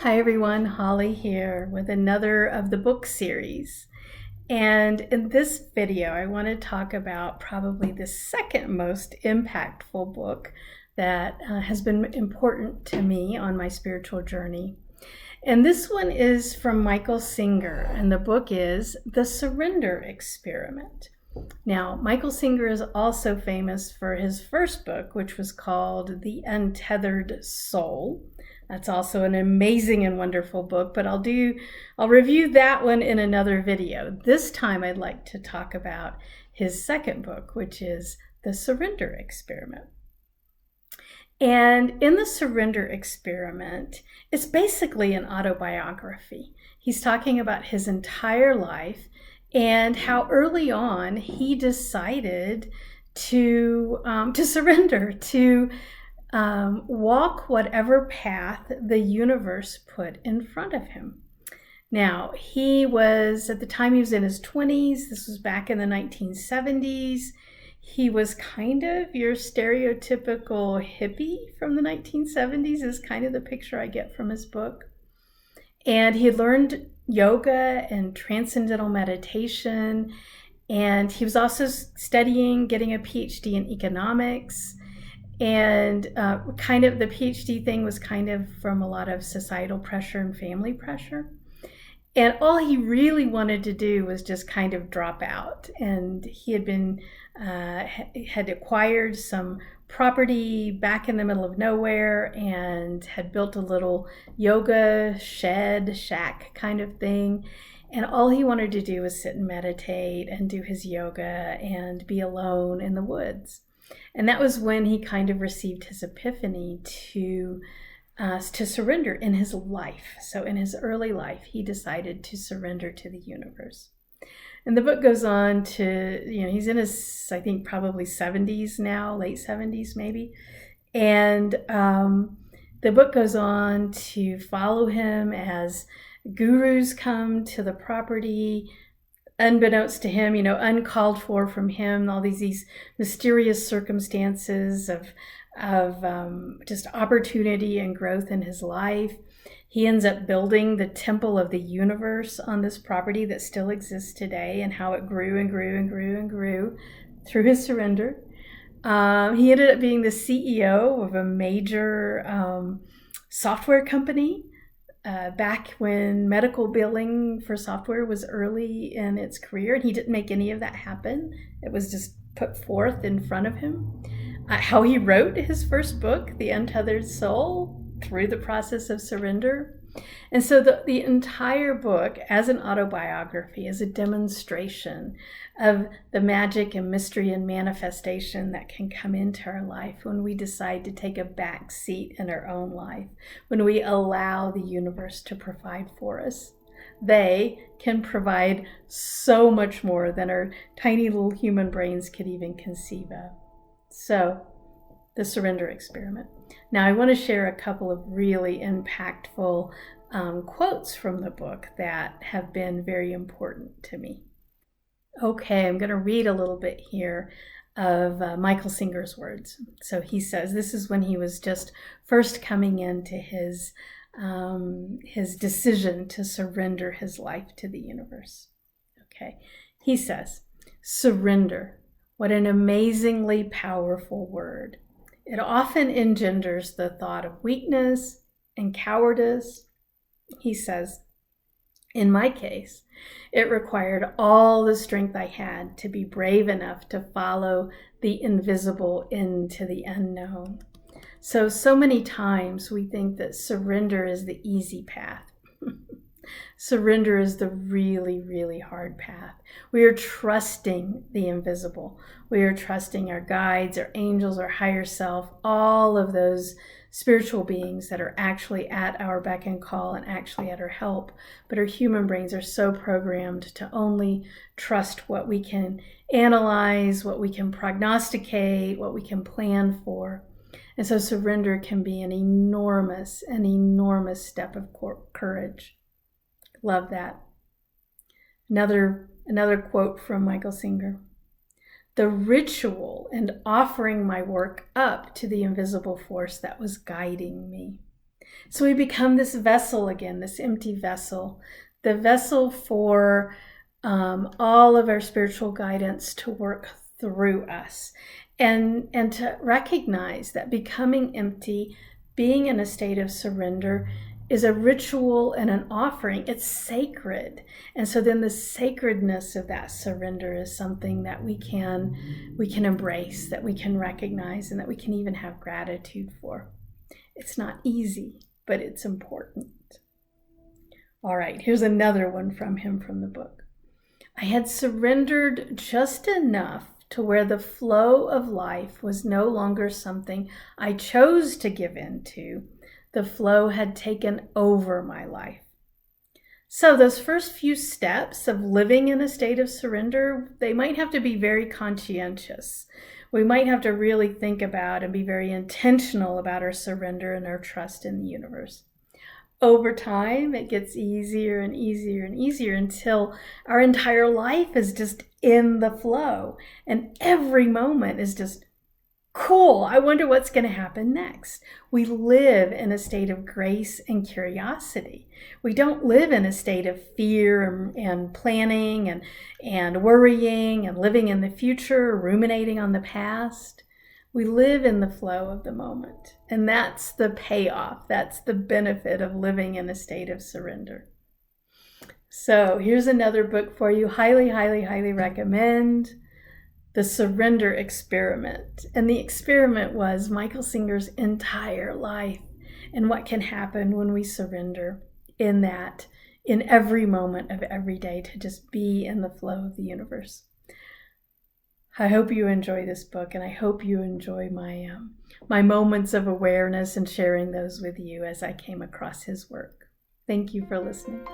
Hi everyone, Holly here with another of the book series. And in this video, I want to talk about probably the second most impactful book that has been important to me on my spiritual journey. And this one is from Michael Singer, and the book is The Surrender Experiment. Now, Michael Singer is also famous for his first book, which was called The Untethered Soul. That's also an amazing and wonderful book, but I'll review that one in another video. This time I'd like to talk about his second book, which is The Surrender Experiment. And in The Surrender Experiment, it's basically an autobiography. He's talking about his entire life and how early on he decided to surrender, to walk whatever path the universe put in front of him. Now, at the time he was in his 20s, this was back in the 1970s. He was kind of your stereotypical hippie from the 1970s is kind of the picture I get from his book. And he had learned yoga and transcendental meditation, and he was also getting a PhD in economics. And kind of the PhD thing was kind of from a lot of societal pressure and family pressure. And all he really wanted to do was just kind of drop out. And he had acquired some property back in the middle of nowhere and had built a little yoga shack kind of thing. And all he wanted to do was sit and meditate and do his yoga and be alone in the woods. And that was when he kind of received his epiphany to surrender in his life. So in his early life, he decided to surrender to the universe. And the book goes on to, he's in his, I think, probably 70s now, late 70s maybe. And the book goes on to follow him as gurus come to the property, unbeknownst to him, uncalled for from him, all these mysterious circumstances of just opportunity and growth in his life. He ends up building the temple of the universe on this property that still exists today, and how it grew and grew and grew and grew through his surrender. He ended up being the CEO of a major software company back when medical billing for software was early in its career, and he didn't make any of that happen. It was just put forth in front of him. How he wrote his first book, The Untethered Soul, through the process of surrender. And so the entire book, as an autobiography, is a demonstration of the magic and mystery and manifestation that can come into our life when we decide to take a back seat in our own life, when we allow the universe to provide for us. They can provide so much more than our tiny little human brains could even conceive of. So, the surrender experiment. Now, I want to share a couple of really impactful quotes from the book that have been very important to me. Okay, I'm going to read a little bit here of Michael Singer's words. So he says, this is when he was just first coming into his decision to surrender his life to the universe. Okay, he says, surrender. What an amazingly powerful word. It often engenders the thought of weakness and cowardice. He says, in my case, it required all the strength I had to be brave enough to follow the invisible into the unknown. So many times we think that surrender is the easy path. Surrender is the really, really hard path. We are trusting the invisible. We are trusting our guides, our angels, our higher self, all of those spiritual beings that are actually at our beck and call and actually at our help. But our human brains are so programmed to only trust what we can analyze, what we can prognosticate, what we can plan for. And so surrender can be an enormous step of courage. Love that. Another quote from Michael Singer. The ritual and offering my work up to the invisible force that was guiding me. So we become this vessel again, this empty vessel, the vessel for all of our spiritual guidance to work through us, and to recognize that becoming empty, being in a state of surrender, is a ritual and an offering. It's sacred. And so then the sacredness of that surrender is something that we can embrace, that we can recognize, and that we can even have gratitude for. It's not easy, but it's important. All right, here's another one from him from the book. I had surrendered just enough to where the flow of life was no longer something I chose to give into. The flow had taken over my life. So those first few steps of living in a state of surrender, they might have to be very conscientious. We might have to really think about and be very intentional about our surrender and our trust in the universe. Over time, it gets easier and easier and easier until our entire life is just in the flow. And every moment is just cool. I wonder what's going to happen next. We live in a state of grace and curiosity. We don't live in a state of fear and planning and worrying and living in the future, ruminating on the past. We live in the flow of the moment. And that's the payoff. That's the benefit of living in a state of surrender. So here's another book for you. Highly, highly, highly recommend. The Surrender Experiment. And the experiment was Michael Singer's entire life and what can happen when we surrender in every moment of every day, to just be in the flow of the universe. I hope you enjoy this book, and I hope you enjoy my moments of awareness and sharing those with you as I came across his work. Thank you for listening.